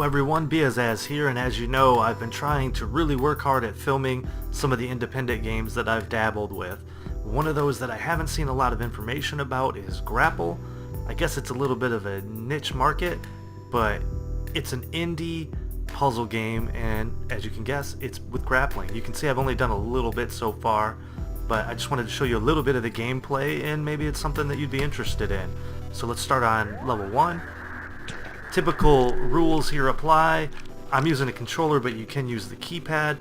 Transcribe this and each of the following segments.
everyone, Biazzaz here, and as you know, I've been trying to really work hard at filming some of the independent games that I've dabbled with. One of those that I haven't seen a lot of information about is Grapple. I guess it's a little bit of a niche market, but it's an indie puzzle game, and as you can guess, it's with grappling. You can see I've only done a little bit so far, but I just wanted to show you a little bit of the gameplay, and maybe it's something that you'd be interested in. So let's start on level 1. Typical rules here apply. I'm using a controller, but you can use the keypad.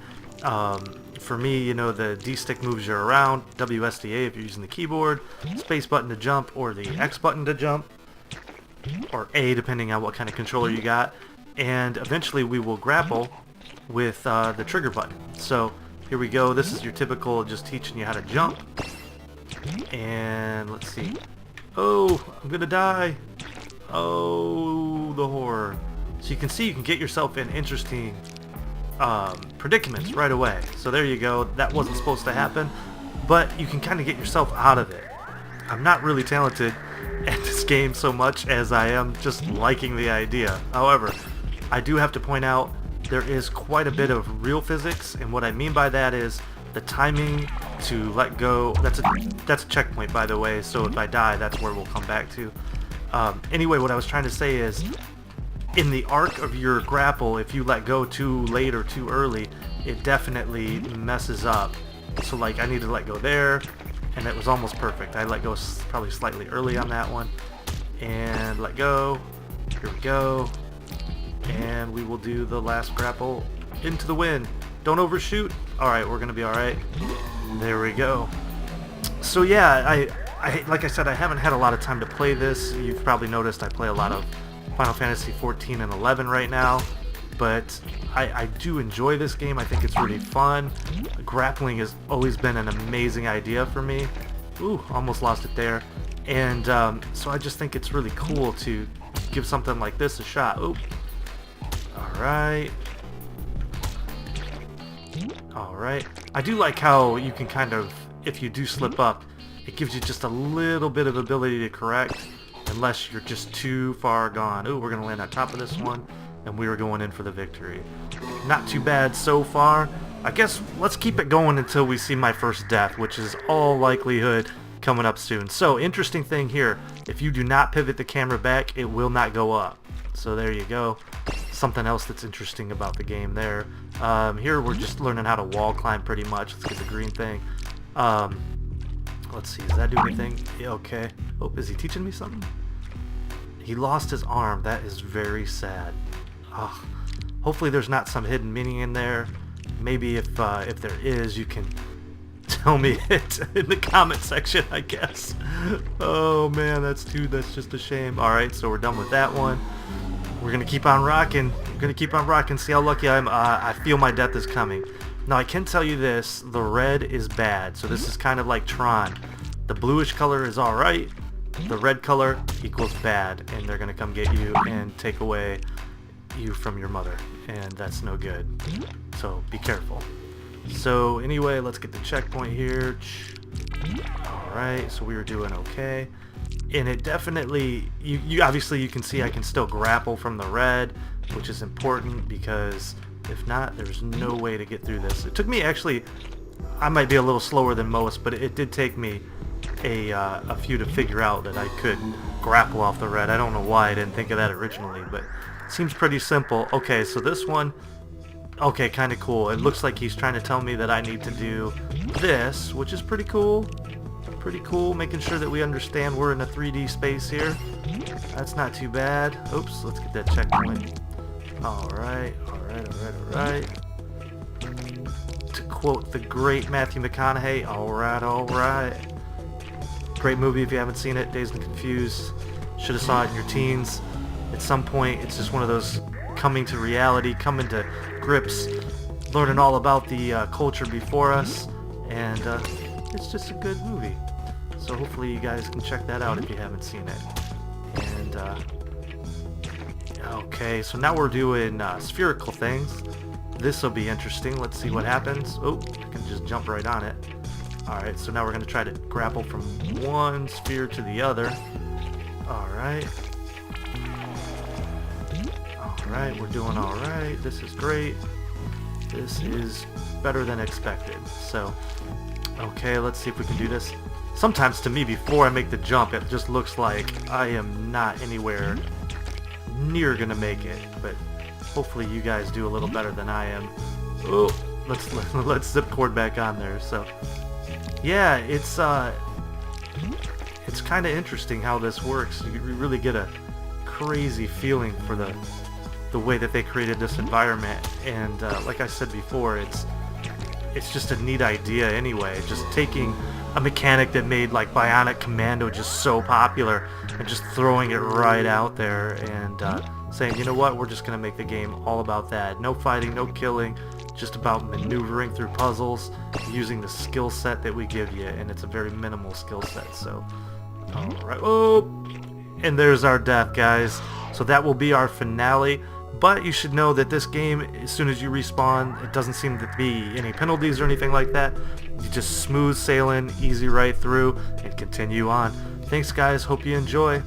For me, you know, the D stick moves you around, WSDA if you're using the keyboard, space button to jump, or the X button to jump, or A depending on what kind of controller you got. And eventually we will grapple with the trigger button. So here we go. This is your typical, just teaching you how to jump. And let's see. Oh, I'm gonna die. Oh, the horror. So you can see you can get yourself in interesting predicaments right away. So there you go. That wasn't supposed to happen, but you can kind of get yourself out of it. I'm not really talented at this game so much as I am just liking the idea. However, I do have to point out there is quite a bit of real physics, and what I mean by that is the timing to let go. That's a checkpoint, by the way, so if I die, that's where we'll come back to. Anyway, what I was trying to say is, in the arc of your grapple, if you let go too late or too early, it definitely messes up. So like, I need to let go there, and it was almost perfect. I let go probably slightly early on that one, and let go. Here we go, and we will do the last grapple into the wind. Don't overshoot. Alright, we're gonna be alright. There we go. So yeah, I like I said, I haven't had a lot of time to play this. You've probably noticed I play a lot of Final Fantasy 14 and 11 right now, but I do enjoy this game. I think it's really fun. Grappling has always been an amazing idea for me. Ooh, almost lost it there. And so I just think it's really cool to give something like this a shot. Ooh. Alright. Alright. I do like how you can kind of, if you do slip up, it gives you just a little bit of ability to correct, unless you're just too far gone. Ooh, we're going to land on top of this one, and we are going in for the victory. Not too bad so far. I guess let's keep it going until we see my first death, which is all likelihood coming up soon. So, interesting thing here, if you do not pivot the camera back, it will not go up. So there you go. Something else that's interesting about the game there. Here we're just learning how to wall climb pretty much. Let's get the green thing. Let's see, does that do anything? Yeah, okay. Oh, is he teaching me something? He lost his arm. That is very sad. Oh, hopefully there's not some hidden meaning in there. Maybe if there is, you can tell me it in the comment section, I guess. Oh man, that's just a shame. Alright, so we're done with that one. We're gonna keep on rocking. We're gonna keep on rocking. See how lucky I am. I feel my death is coming. Now I can tell you this, the red is bad, so this is kind of like Tron. The bluish color is alright, the red color equals bad, and they're going to come get you and take away you from your mother, and that's no good. So be careful. So anyway, let's get the checkpoint here. Alright, so we were doing okay. And it definitely, you obviously you can see I can still grapple from the red, which is important because if not, there's no way to get through this. It took me actually, I might be a little slower than most, but it did take me a few to figure out that I could grapple off the red. I don't know why I didn't think of that originally, but it seems pretty simple. Okay, so this one, okay, kind of cool. It looks like he's trying to tell me that I need to do this, which is pretty cool. Pretty cool, making sure that we understand we're in a 3D space here. That's not too bad. Oops, let's get that checkpoint. Alright. To quote the great Matthew McConaughey, alright. Great movie if you haven't seen it, Dazed and Confused. Should have saw it in your teens. At some point, it's just one of those coming to reality, coming to grips, learning all about the culture before us, and it's just a good movie. So hopefully you guys can check that out if you haven't seen it. And okay, so now we're doing spherical things. This will be interesting. Let's see what happens. Oh, I can just jump right on it. Alright, so now we're going to try to grapple from one sphere to the other. Alright. Alright, we're doing alright. This is great. This is better than expected. So, okay, let's see if we can do this. Sometimes to me, before I make the jump, it just looks like I am not anywhere near gonna make it. But hopefully you guys do a little better than I am. Oh, let's zip cord back on there. So, yeah, it's kind of interesting how this works. You really get a crazy feeling for the way that they created this environment, and like I said before, it's just a neat idea anyway. Just taking a mechanic that made like Bionic Commando just so popular and just throwing it right out there and saying, you know what, we're just gonna make the game all about that. No fighting, no killing, just about maneuvering through puzzles using the skill set that we give you, and it's a very minimal skill set. So alright, oh, and there's our death, guys. So that will be our finale. But you should know that this game, as soon as you respawn, it doesn't seem to be any penalties or anything like that. You just smooth sailing, easy right through, and continue on. Thanks, guys. Hope you enjoy.